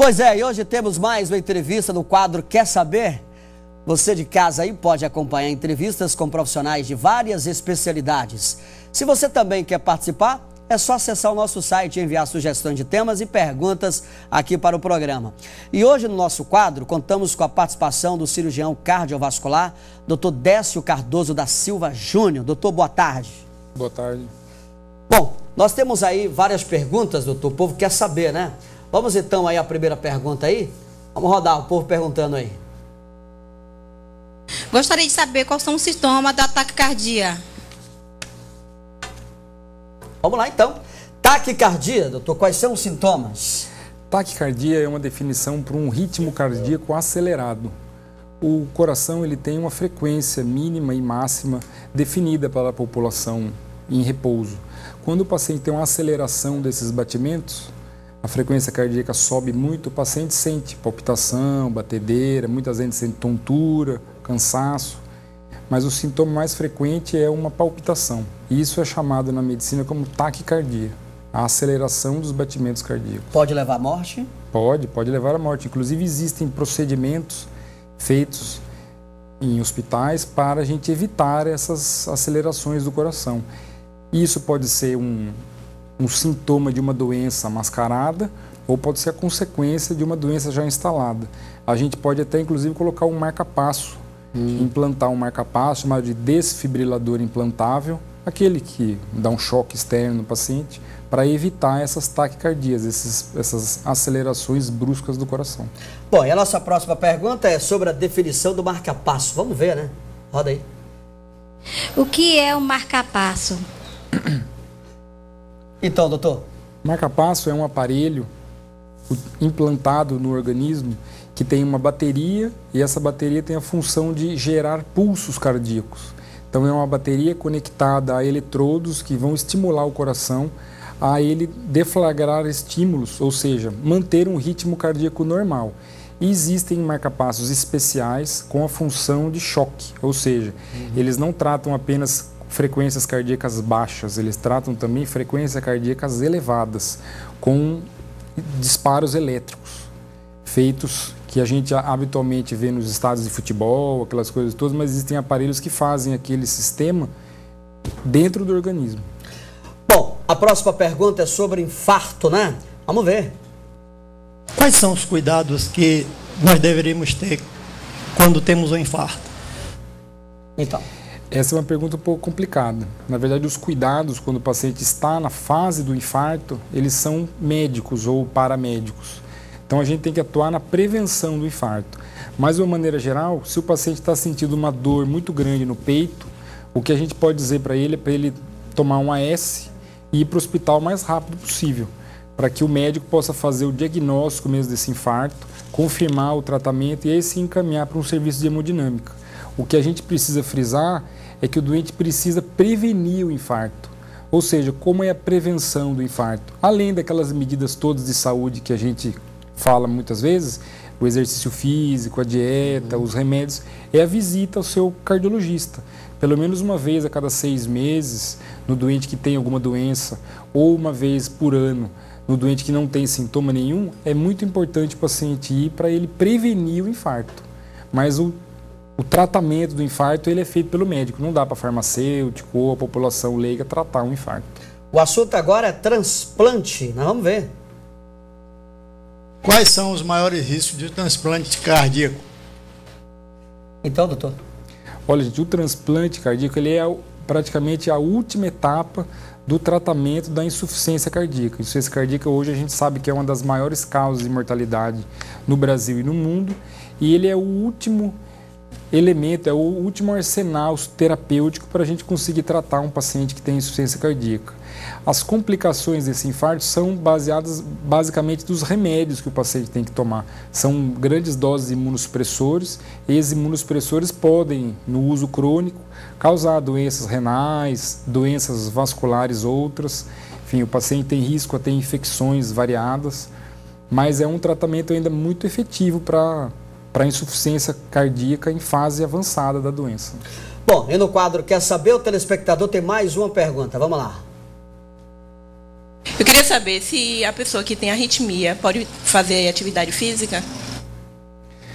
Pois é, e hoje temos mais uma entrevista no quadro Quer Saber? Você de casa aí pode acompanhar entrevistas com profissionais de várias especialidades. Se você também quer participar, é só acessar o nosso site e enviar sugestões de temas e perguntas aqui para o programa. E hoje no nosso quadro contamos com a participação do cirurgião cardiovascular, Dr. Décio Cardoso da Silva Júnior. Doutor, boa tarde. Boa tarde. Bom, nós temos aí várias perguntas, doutor. O povo quer saber, né? Vamos então aí a primeira pergunta aí? Vamos rodar o povo perguntando aí. Gostaria de saber quais são os sintomas da taquicardia. Vamos lá então. Taquicardia, doutor, quais são os sintomas? Taquicardia é uma definição para um ritmo cardíaco acelerado. O coração ele tem uma frequência mínima e máxima definida pela população em repouso. Quando o paciente tem uma aceleração desses batimentos, a frequência cardíaca sobe muito, o paciente sente palpitação, batedeira, muitas vezes sente tontura, cansaço, mas o sintoma mais frequente é uma palpitação. E isso é chamado na medicina como taquicardia, a aceleração dos batimentos cardíacos. Pode levar à morte? Pode levar à morte. Inclusive existem procedimentos feitos em hospitais para a gente evitar essas acelerações do coração. Isso pode ser um sintoma de uma doença mascarada ou pode ser a consequência de uma doença já instalada. A gente pode até, inclusive, colocar um marca-passo, implantar um marca-passo chamado de desfibrilador implantável, aquele que dá um choque externo no paciente, para evitar essas taquicardias, essas acelerações bruscas do coração. Bom, e a nossa próxima pergunta é sobre a definição do marca-passo. Vamos ver, né? Roda aí. O que é o marca-passo? Então, doutor. Marca-passo é um aparelho implantado no organismo que tem uma bateria e essa bateria tem a função de gerar pulsos cardíacos. Então é uma bateria conectada a eletrodos que vão estimular o coração a ele deflagrar estímulos, ou seja, manter um ritmo cardíaco normal. E existem marca-passos especiais com a função de choque, ou seja, eles não tratam apenas frequências cardíacas baixas, eles tratam também frequências cardíacas elevadas, com disparos elétricos, feitos que a gente habitualmente vê nos estádios de futebol, aquelas coisas todas, mas existem aparelhos que fazem aquele sistema dentro do organismo. Bom, a próxima pergunta é sobre infarto, né? Vamos ver. Quais são os cuidados que nós deveríamos ter quando temos um infarto? Então. Essa é uma pergunta um pouco complicada. Na verdade, os cuidados quando o paciente está na fase do infarto, eles são médicos ou paramédicos. Então, a gente tem que atuar na prevenção do infarto. Mas, de uma maneira geral, se o paciente está sentindo uma dor muito grande no peito, o que a gente pode dizer para ele é para ele tomar um AS e ir para o hospital o mais rápido possível, para que o médico possa fazer o diagnóstico mesmo desse infarto, confirmar o tratamento e aí sim encaminhar para um serviço de hemodinâmica. O que a gente precisa frisar é que o doente precisa prevenir o infarto. Ou seja, como é a prevenção do infarto? Além daquelas medidas todas de saúde que a gente fala muitas vezes, o exercício físico, a dieta, os remédios, é a visita ao seu cardiologista. Pelo menos uma vez a cada 6 meses, no doente que tem alguma doença, ou uma vez por ano, no doente que não tem sintoma nenhum, é muito importante o paciente ir para ele prevenir o infarto. Mas o tratamento do infarto ele é feito pelo médico, não dá para farmacêutico ou a população leiga tratar um infarto. O assunto agora é transplante, nós vamos ver. Quais são os maiores riscos de transplante cardíaco? Então, doutor. Olha, gente, o transplante cardíaco ele é praticamente a última etapa do tratamento da insuficiência cardíaca. Insuficiência cardíaca hoje a gente sabe que é uma das maiores causas de mortalidade no Brasil e no mundo, e ele é o último elemento, é o último arsenal terapêutico para a gente conseguir tratar um paciente que tem insuficiência cardíaca. As complicações desse infarto são baseadas basicamente dos remédios que o paciente tem que tomar. São grandes doses de imunossupressores e esses imunossupressores podem, no uso crônico, causar doenças renais, doenças vasculares outras. Enfim, o paciente tem risco a ter infecções variadas, mas é um tratamento ainda muito efetivo para a insuficiência cardíaca em fase avançada da doença. Bom, e no quadro Quer Saber, o telespectador tem mais uma pergunta. Vamos lá. Eu queria saber se a pessoa que tem arritmia pode fazer atividade física?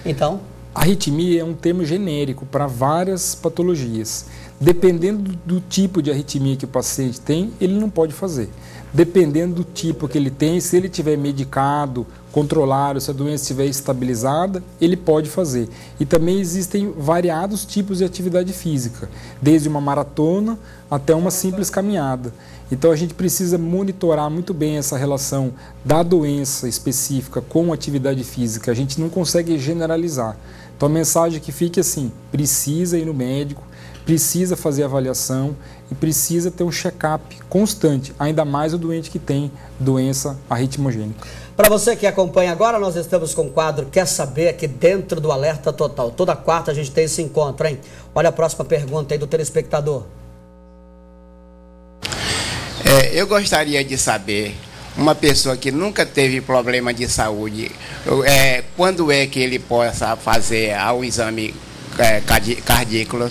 Então? Arritmia é um termo genérico para várias patologias. Dependendo do tipo de arritmia que o paciente tem, ele não pode fazer. Dependendo do tipo que ele tem, se ele tiver medicado, controlado, se a doença estiver estabilizada, ele pode fazer. E também existem variados tipos de atividade física, desde uma maratona até uma simples caminhada. Então a gente precisa monitorar muito bem essa relação da doença específica com a atividade física. A gente não consegue generalizar. Então a mensagem que fique assim, precisa ir no médico, precisa fazer avaliação e precisa ter um check-up constante, ainda mais o doente que tem doença arritmogênica. Para você que acompanha agora, nós estamos com o quadro Quer Saber aqui dentro do Alerta Total. Toda quarta a gente tem esse encontro, hein? Olha a próxima pergunta aí do telespectador. Eu gostaria de saber, uma pessoa que nunca teve problema de saúde, quando é que ele possa fazer um exame cardíaco?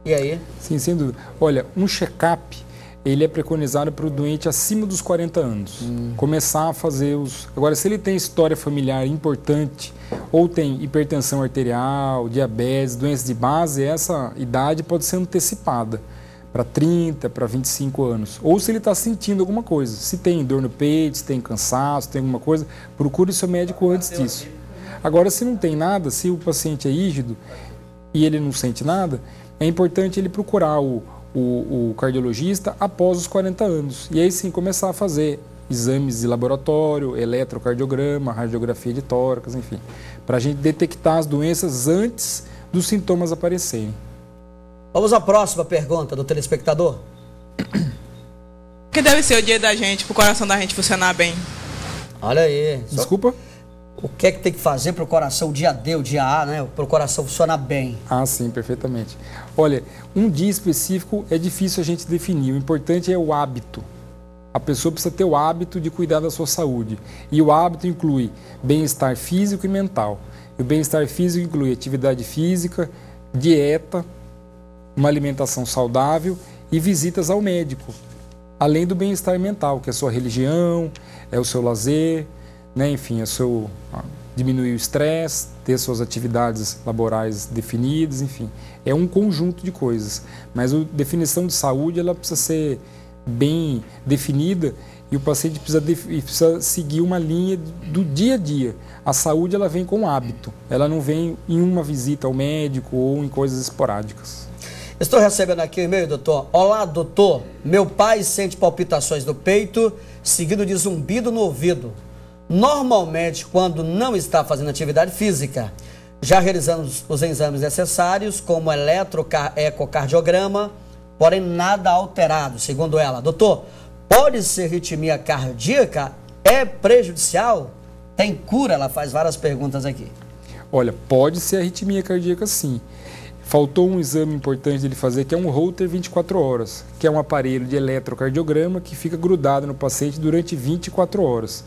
E aí? Sim, sem dúvida. Olha, um check-up, ele é preconizado para o doente acima dos 40 anos. Começar a fazer os... Agora, se ele tem história familiar importante, ou tem hipertensão arterial, diabetes, doenças de base, essa idade pode ser antecipada para 30, para 25 anos. Ou se ele está sentindo alguma coisa. Se tem dor no peito, se tem cansaço, se tem alguma coisa, procure seu médico antes disso. Agora, se não tem nada, se o paciente é rígido e ele não sente nada, é importante ele procurar o cardiologista após os 40 anos. E aí sim começar a fazer exames de laboratório, eletrocardiograma, radiografia de tórax, enfim, para a gente detectar as doenças antes dos sintomas aparecerem. Vamos à próxima pergunta do telespectador. Que deve ser o dia da gente, para o coração da gente funcionar bem? Olha aí. Desculpa? O que é que tem que fazer para o coração, o dia D, o dia A, né? Para o coração funcionar bem? Ah, sim, perfeitamente. Olha, um dia específico é difícil a gente definir. O importante é o hábito. A pessoa precisa ter o hábito de cuidar da sua saúde. E o hábito inclui bem-estar físico e mental. E o bem-estar físico inclui atividade física, dieta, uma alimentação saudável e visitas ao médico. Além do bem-estar mental, que é a sua religião, é o seu lazer, né? Enfim, diminuir o estresse, ter suas atividades laborais definidas, enfim. É um conjunto de coisas. Mas a definição de saúde ela precisa ser bem definida e o paciente precisa seguir uma linha do dia a dia. A saúde ela vem com hábito, ela não vem em uma visita ao médico ou em coisas esporádicas. Estou recebendo aqui o e-mail, doutor. Olá, doutor. Meu pai sente palpitações no peito, seguido de zumbido no ouvido. Normalmente, quando não está fazendo atividade física, já realizamos os exames necessários, como eletrocardiograma, porém nada alterado, segundo ela. Doutor, pode ser arritmia cardíaca? É prejudicial? Tem cura? Ela faz várias perguntas aqui. Olha, pode ser arritmia cardíaca sim. Faltou um exame importante dele fazer, que é um Holter 24 horas, que é um aparelho de eletrocardiograma que fica grudado no paciente durante 24 horas.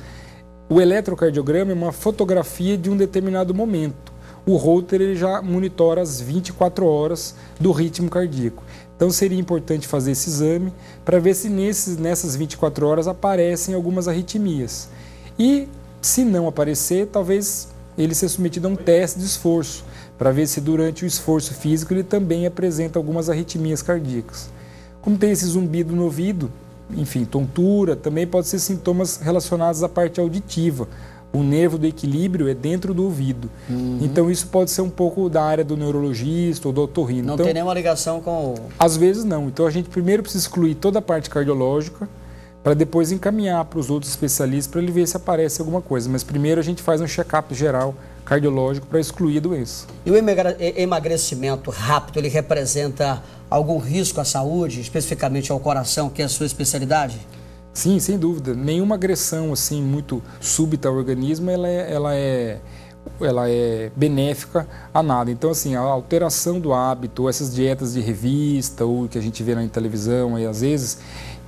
O eletrocardiograma é uma fotografia de um determinado momento. O Holter ele já monitora as 24 horas do ritmo cardíaco. Então seria importante fazer esse exame para ver se nessas 24 horas aparecem algumas arritmias. E se não aparecer, talvez ele seja submetido a um teste de esforço, para ver se durante o esforço físico ele também apresenta algumas arritmias cardíacas. Como tem esse zumbido no ouvido, enfim, tontura, também pode ser sintomas relacionados à parte auditiva. O nervo do equilíbrio é dentro do ouvido. Então isso pode ser um pouco da área do neurologista ou do otorrino. Não então, tem nenhuma ligação com o... Às vezes não. Então a gente primeiro precisa excluir toda a parte cardiológica para depois encaminhar para os outros especialistas para ele ver se aparece alguma coisa. Mas primeiro a gente faz um check-up geral cardiológico para excluir a doença. E o emagrecimento rápido, ele representa algum risco à saúde, especificamente ao coração, que é a sua especialidade? Sim, sem dúvida. Nenhuma agressão assim muito súbita ao organismo, ela é benéfica a nada. Então, assim, a alteração do hábito, ou essas dietas de revista, ou que a gente vê na televisão, aí, às vezes,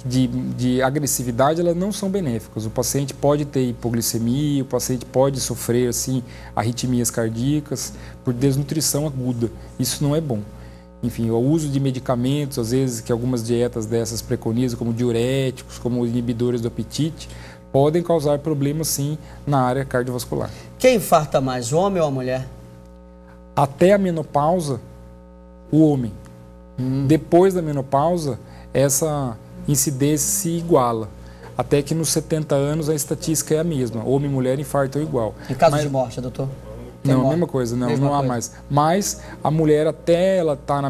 de agressividade, elas não são benéficas. O paciente pode ter hipoglicemia, o paciente pode sofrer, assim, arritmias cardíacas por desnutrição aguda. Isso não é bom. enfim, o uso de medicamentos, às vezes que algumas dietas dessas preconizam, como diuréticos, como inibidores do apetite, podem causar problemas sim na área cardiovascular. Quem infarta mais, o homem ou a mulher? Até a menopausa, o homem. Depois da menopausa, essa incidência se iguala. Até que nos 70 anos a estatística é a mesma. Homem e mulher infartam igual. Em caso de morte, doutor? Tem Não, morte? mesma coisa, não Mesma há coisa. mais. Mas a mulher, até ela estar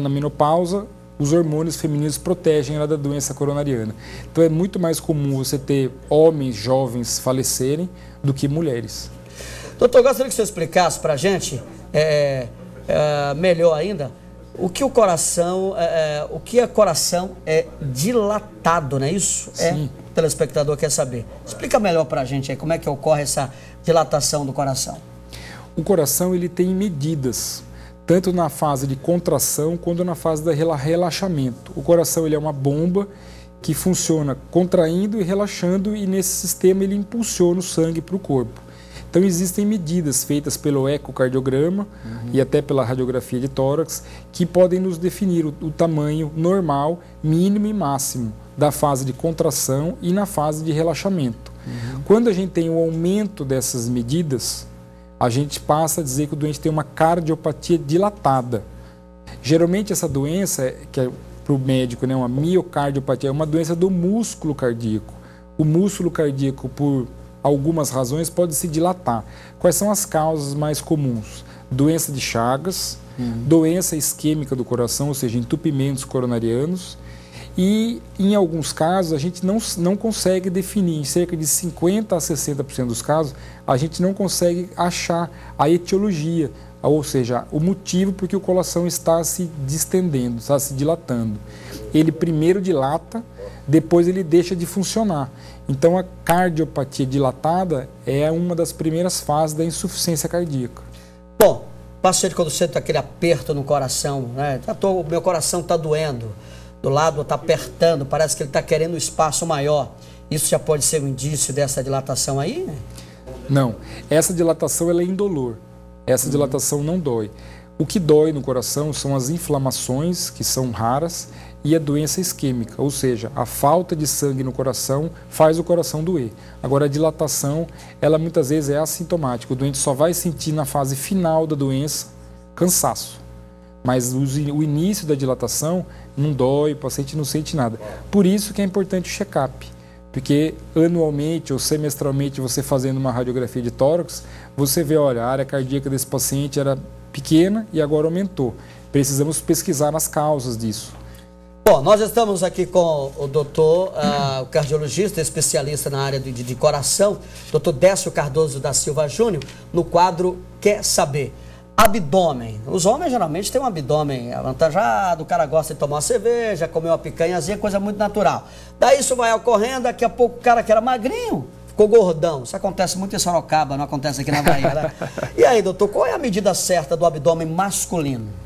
na menopausa, os hormônios femininos protegem ela da doença coronariana. Então é muito mais comum você ter homens jovens falecerem do que mulheres. Doutor, gostaria que você explicasse para a gente, melhor ainda, o que o coração é dilatado, não é isso? Sim. O telespectador quer saber. Explica melhor para a gente aí como é que ocorre essa dilatação do coração. O coração ele tem medidas, tanto na fase de contração quanto na fase de relaxamento. O coração ele é uma bomba que funciona contraindo e relaxando, e nesse sistema ele impulsiona o sangue para o corpo. Então existem medidas feitas pelo ecocardiograma e até pela radiografia de tórax que podem nos definir o tamanho normal, mínimo e máximo da fase de contração e na fase de relaxamento. Quando a gente tem um aumento dessas medidas, a gente passa a dizer que o doente tem uma cardiopatia dilatada. Geralmente essa doença, que é para o médico, né, uma miocardiopatia, é uma doença do músculo cardíaco. O músculo cardíaco, por algumas razões, pode se dilatar. Quais são as causas mais comuns? Doença de Chagas, doença isquêmica do coração, ou seja, entupimentos coronarianos, e em alguns casos a gente não consegue definir, em cerca de 50% a 60% dos casos, a gente não consegue achar a etiologia, ou seja, o motivo por que o coração está se distendendo, está se dilatando. Ele primeiro dilata, depois ele deixa de funcionar. Então a cardiopatia dilatada é uma das primeiras fases da insuficiência cardíaca. Bom, paciente quando sente aquele aperto no coração, né? O meu coração está doendo, do lado está apertando, parece que ele está querendo um espaço maior. Isso já pode ser um indício dessa dilatação aí? Não, essa dilatação ela é indolor. Essa dilatação não dói. O que dói no coração são as inflamações, que são raras, e a doença isquêmica, ou seja, a falta de sangue no coração faz o coração doer. Agora a dilatação, ela muitas vezes é assintomática. O doente só vai sentir na fase final da doença cansaço. Mas o início da dilatação não dói, o paciente não sente nada. Por isso que é importante o check-up. Porque anualmente ou semestralmente você fazendo uma radiografia de tórax, você vê, olha, a área cardíaca desse paciente era pequena e agora aumentou. Precisamos pesquisar as causas disso. Bom, nós estamos aqui com o doutor, o cardiologista, especialista na área de coração, doutor Décio Cardoso da Silva Júnior, no quadro Quer Saber? Abdômen. Os homens geralmente têm um abdômen avantajado, o cara gosta de tomar uma cerveja, comer uma picanhazinha, coisa muito natural. Daí isso vai ocorrendo, daqui a pouco o cara que era magrinho ficou gordão. Isso acontece muito em Sorocaba, não acontece aqui na Bahia, né? E aí, doutor, qual é a medida certa do abdômen masculino?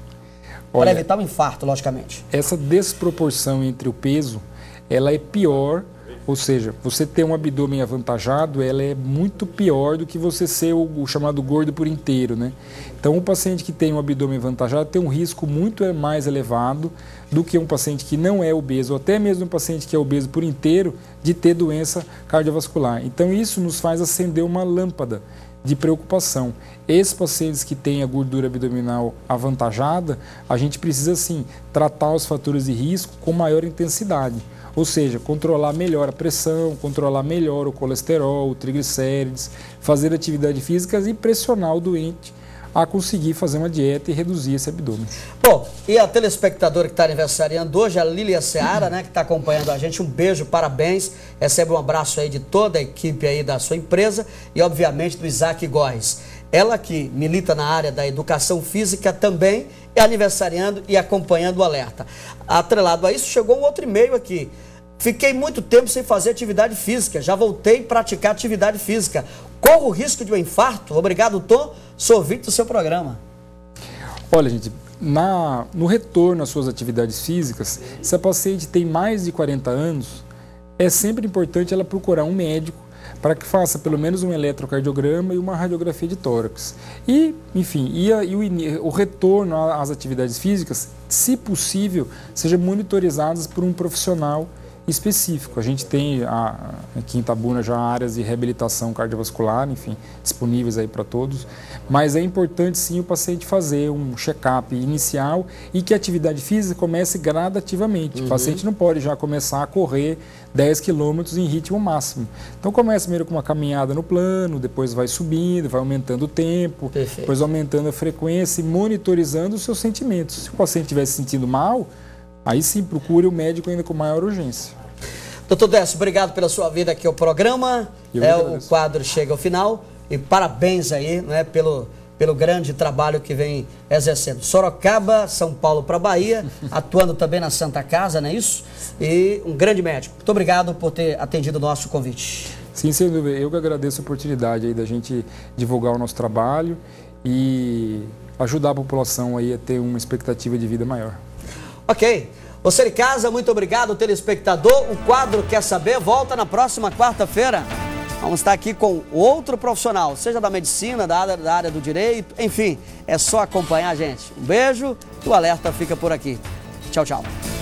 Para evitar o infarto, logicamente. Essa desproporção entre o peso, ela é pior, ou seja, você ter um abdômen avantajado, ela é muito pior do que você ser o chamado gordo por inteiro, né? Então, o paciente que tem um abdômen avantajado tem um risco muito mais elevado do que um paciente que não é obeso, ou até mesmo um paciente que é obeso por inteiro, de ter doença cardiovascular. Então, isso nos faz acender uma lâmpada de preocupação. Esses pacientes que têm a gordura abdominal avantajada, a gente precisa sim tratar os fatores de risco com maior intensidade, ou seja, controlar melhor a pressão, controlar melhor o colesterol, o triglicérides, fazer atividade física e pressionar o doente a conseguir fazer uma dieta e reduzir esse abdômen. Bom, e a telespectadora que está aniversariando hoje, a Lília Seara, né, que está acompanhando a gente, um beijo, parabéns, recebe um abraço aí de toda a equipe aí da sua empresa e obviamente do Isaac Góes. Ela que milita na área da educação física também é aniversariando e acompanhando o alerta. Atrelado a isso, chegou um outro e-mail aqui. Fiquei muito tempo sem fazer atividade física, já voltei a praticar atividade física. Corro o risco de um infarto? Obrigado, Tom. Sou ouvinte do seu programa. Olha, gente, no retorno às suas atividades físicas, se a paciente tem mais de 40 anos, é sempre importante ela procurar um médico para que faça pelo menos um eletrocardiograma e uma radiografia de tórax. E, enfim, o retorno às atividades físicas, se possível, seja monitorizadas por um profissional específico. A gente tem aqui em Itabuna já áreas de reabilitação cardiovascular, enfim, disponíveis aí para todos, mas é importante sim o paciente fazer um check-up inicial e que a atividade física comece gradativamente. O paciente não pode já começar a correr 10 km em ritmo máximo. Então começa primeiro com uma caminhada no plano, depois vai subindo, vai aumentando o tempo, depois aumentando a frequência e monitorizando os seus sentimentos. Se o paciente estiver se sentindo mal, aí sim, procure o médico ainda com maior urgência. Doutor Décio, obrigado pela sua vida aqui ao programa. O quadro chega ao final e parabéns aí, né, pelo grande trabalho que vem exercendo. Sorocaba, São Paulo para Bahia, atuando também na Santa Casa, não é isso? E um grande médico. Muito obrigado por ter atendido o nosso convite. Sim, sem dúvida. Eu que agradeço a oportunidade aí da gente divulgar o nosso trabalho e ajudar a população aí a ter uma expectativa de vida maior. Ok. Você de casa, muito obrigado, telespectador. O quadro Quer Saber volta na próxima quarta-feira. Vamos estar aqui com outro profissional, seja da medicina, da área do direito, enfim, é só acompanhar a gente. Um beijo e o alerta fica por aqui. Tchau, tchau.